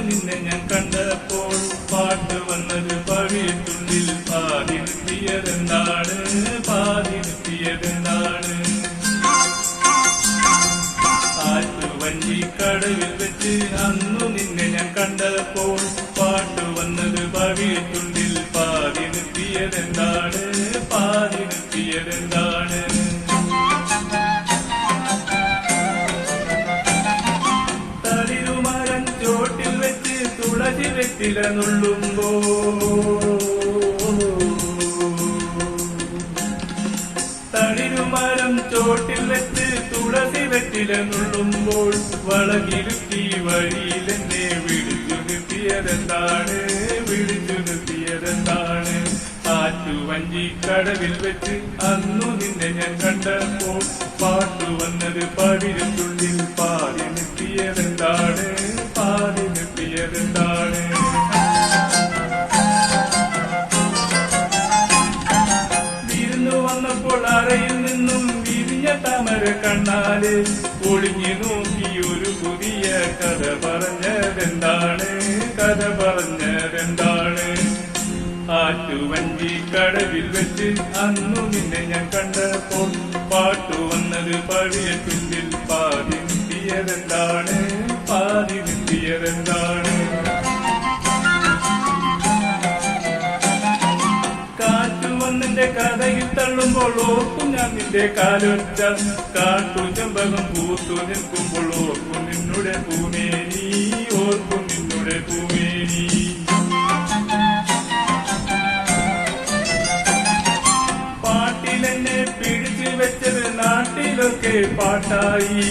നിന്നെ ഞാൻ കണ്ടപ്പോൾ പാട്ട് വന്നത് പവിഴത്തുള്ളിൽ പാതി നിർത്തിയതെന്താണ് പാതി നിർത്തിയതെന്താണ് ആറ്റുവഞ്ചിക്കടവിൽ വെച്ച് അന്നു നിന്നെ ഞാൻ കണ്ടപ്പോൾ പാട്ട് വന്നത് പവിഴത്തുള്ളിൽ പാതി നിർത്തിയതെന്താണ് പാതി നിർത്തിയതെന്താണ് തളിരുമരം ചോട്ടിൽ വെച്ച് തുളസി വെറ്റില നുള്ളുമ്പോ തളിരുമരം ചോട്ടിൽ വെച്ച് തുളസി വെറ്റില നുള്ളുമ്പോൾ വളകിരുത്തി വഴിയിൽ എന്നെ വിളിച്ചു നിർത്തിയതെന്താണ് വിളിച്ചു നിർത്തിയതെന്താണ് ആറ്റുവഞ്ചിക്കടവിൽ വെച്ച് അന്നു നിന്നെ ഞാൻ കണ്ടപ്പോൾ പാട്ടു വന്നത് പവിഴത്തുള്ളിൽ പാതി നിർത്തിയതെന്താണ് പാതി നിർത്തിയതെന്താണ് വിരുന്നു വന്നപ്പോൾ അറയിൽ നിന്നും വിരിഞ്ഞ താമര കണ്ണാല് ഒളിഞ്ഞു നോക്കി ഒരു പുതിയ കഥ പറഞ്ഞതെന്താണ് കഥ പറഞ്ഞതെന്താണ് ആറ്റുവഞ്ചിക്കടവിൽ വെച്ച് അന്നു നിന്നെ ഞാൻ കണ്ടപ്പോൾ പാട്ടു വന്നത് പവിഴത്തുള്ളിൽ പാതി നിർത്തിയതെന്താണ് പാതി നിർത്തിയതെന്താണ് കാറ്റു വന്നിന്റെ കഥയിൽ തള്ളുമ്പോൾ ഓർക്കും ഞാൻ നിന്റെ കാലൊച്ച കാട്ടു ചെമ്പകം പൂത്തു നിൽക്കുമ്പോൾ ഓർക്കും നിന്നുടെ പൂമേനി ഓർക്കും നിന്നുടെ പൂമേനി പാട്ടിലെന്നെ പിടിച്ചു വെച്ചത് നാട്ടിലൊക്കെ പാട്ടായി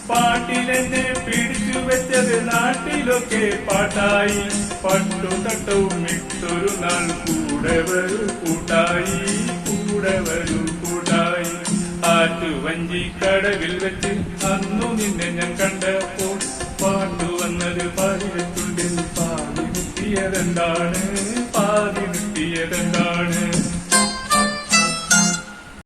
പാട്ടിലെന്നെ പിടിച്ചു വെച്ചത് നാട്ടിലൊക്കെ പാട്ടായി പട്ടു തട്ടവും ഇട്ടൊരു നാൾ കൂടെ വരൂ കൂട്ടായി കൂടെ വരൂ കൂട്ടായി ആറ്റുവഞ്ചിക്കടവിൽ വെച്ച് അന്നു നിന്നെ ഞാൻ കണ്ടപ്പോൾ പാട്ടു വന്നത് പവിഴത്തുള്ളിൽ പാതി നിർത്തിയതെന്താണ് പാതി നിർത്തിയതെന്താണ്